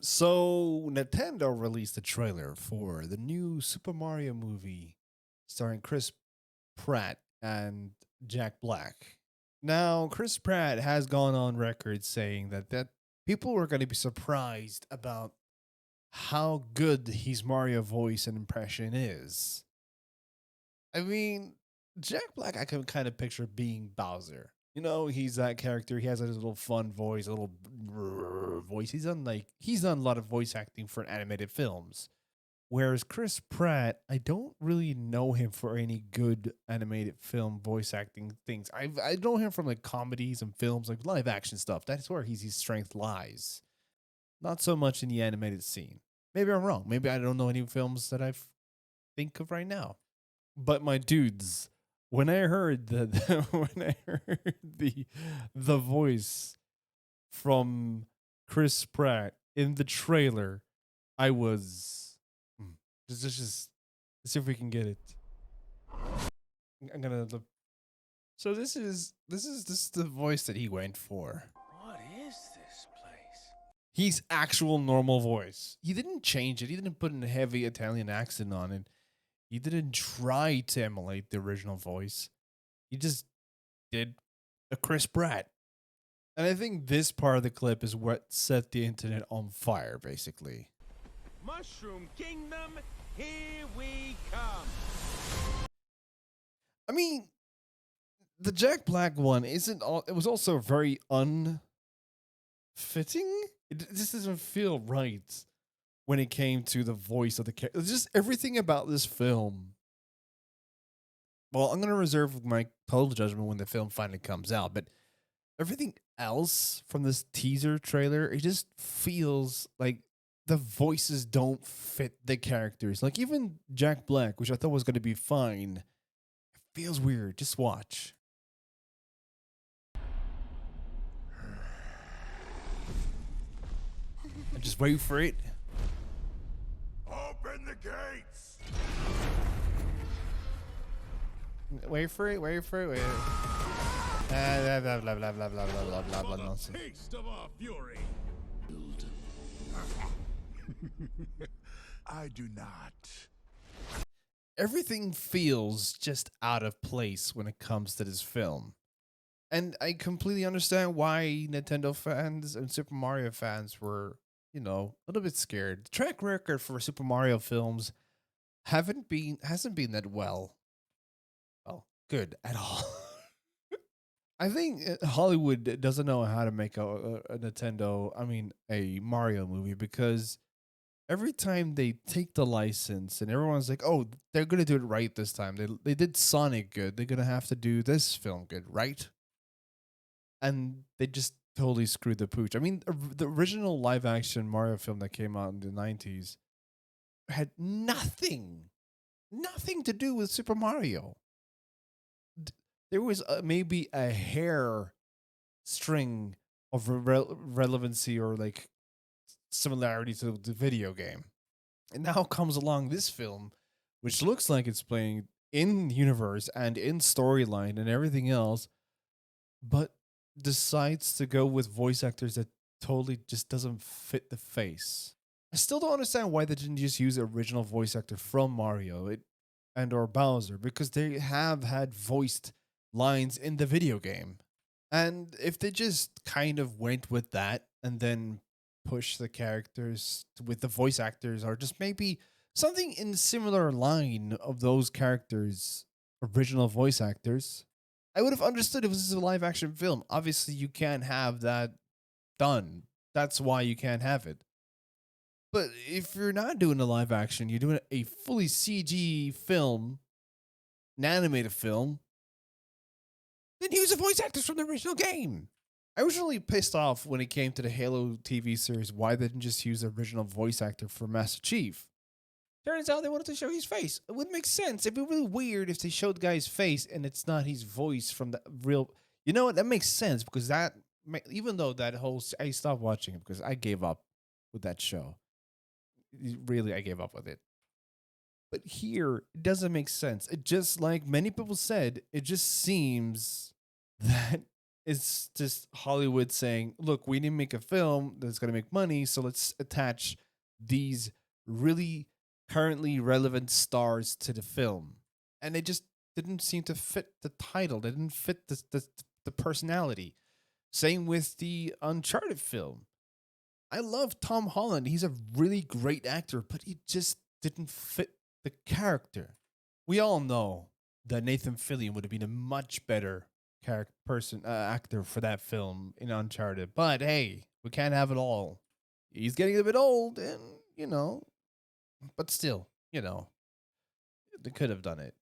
So Nintendo released a trailer for the new Super Mario movie starring Chris Pratt and Jack Black. Now, Chris Pratt has gone on record saying that people were going to be surprised about how good his Mario voice and impression is. I mean, Jack Black, I can kind of picture being Bowser. You know, he's that character. He has a little fun voice, a little voice. He's done a lot of voice acting for animated films. Whereas Chris Pratt, I don't really know him for any good animated film voice acting things. I know him from like comedies and films, like live action stuff. That's where his strength lies. Not so much in the animated scene. Maybe I'm wrong. Maybe I don't know any films that I think of right now. But my dudes, when I heard when I heard the voice from Chris Pratt in the trailer, I was just let's see if we can get it. I'm gonna look. So this is the voice that he went for. What is this place? He's actual normal voice. He didn't change it. He didn't put a heavy Italian accent on it. He didn't try to emulate the original voice. He just did a Chris Pratt. And I think this part of the clip is what set the internet on fire, basically. Mushroom Kingdom, here we come. I mean, the Jack Black one isn't all. It was also very unfitting. It just doesn't feel right when it came to the voice of the character. Just everything about this film. Well, I'm gonna reserve my total judgment when the film finally comes out, but everything else from this teaser trailer, it just feels like the voices don't fit the characters. Like even Jack Black, which I thought was gonna be fine, it feels weird. Just watch. And just wait for it. Open the gates! Wait for it. Wait for it. Wait. Blah blah blah blah blah blah blah blah blah nonsense. Taste of our fury. I do not. Everything feels just out of place when it comes to this film. And I completely understand why Nintendo fans and Super Mario fans were, a little bit scared. The track record for Super Mario films hasn't been that good at all. I think Hollywood doesn't know how to make a Nintendo, a Mario movie, because every time they take the license and everyone's like, "Oh, they're gonna do it right this time. They did Sonic good. They're gonna have to do this film good, right?" And they just totally screwed the pooch. I mean, the original live action Mario film that came out in the 90s had nothing to do with Super Mario. There was maybe a hair string of relevancy or like similarity to the video game. And now comes along this film, which looks like it's playing in universe and in storyline and everything else, but decides to go with voice actors that totally just doesn't fit the face. I still don't understand why they didn't just use the original voice actor from Mario and or Bowser, because they have had voiced lines in the video game. And if they just kind of went with that and then push the characters with the voice actors, or just maybe something in similar line of those characters' original voice actors, I would have understood if this is a live action film. Obviously, you can't have that done. That's why you can't have it. But if you're not doing a live action, you're doing a fully CG film, an animated film, then use the voice actors from the original game. I was really pissed off when it came to the Halo TV series why they didn't just use the original voice actor for Master Chief. Turns out they wanted to show his face. It wouldn't make sense. It'd be really weird if they showed the guy's face and it's not his voice from the real. You know what? That makes sense, because even though that whole, I stopped watching it because I gave up with that show. Really, I gave up with it. But here, it doesn't make sense. It just, like many people said, it just seems that It's just Hollywood saying, look, we need to make a film that's going to make money, so let's attach these really currently relevant stars to the film. And they just didn't seem to fit the title, they didn't fit the personality. Same with the Uncharted film. I love Tom Holland. He's a really great actor, but he just didn't fit the character. We all know that Nathan Fillion would have been a much better actor for that film in Uncharted. But hey, we can't have it all. He's getting a bit old, and but still, they could have done it.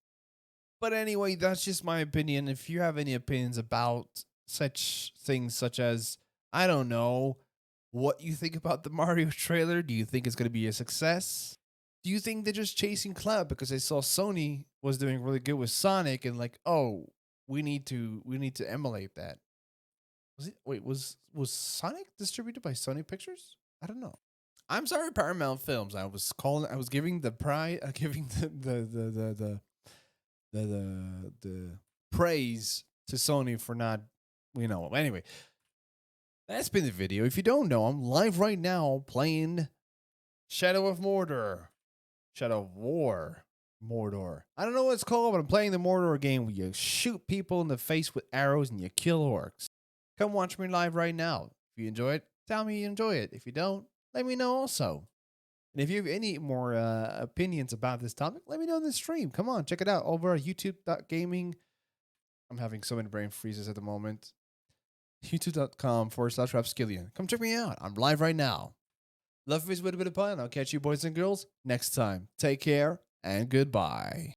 But anyway, that's just my opinion. If you have any opinions about such things, such as, I don't know, what you think about the Mario trailer, do you think it's going to be a success? Do you think they're just chasing clout because they saw Sony was doing really good with Sonic and like, oh, we need to emulate that? Was Sonic distributed by Sony Pictures? I don't know. I'm sorry, Paramount Films. I was giving the giving the praise to Sony for not, Anyway, that's been the video. If you don't know, I'm live right now playing Shadow of Mordor. Shadow of War. Mordor. I don't know what it's called, but I'm playing the Mordor game where you shoot people in the face with arrows and you kill orcs. Come watch me live right now. If you enjoy it, tell me you enjoy it. If you don't, let me know also. And if you have any more opinions about this topic, let me know in the stream. Come on, check it out over at youtube.gaming. I'm having so many brain freezes at the moment. youtube.com/Rapskilian. Come check me out. I'm live right now. Love is with a bit of fun. I'll catch you boys and girls next time. Take care and goodbye.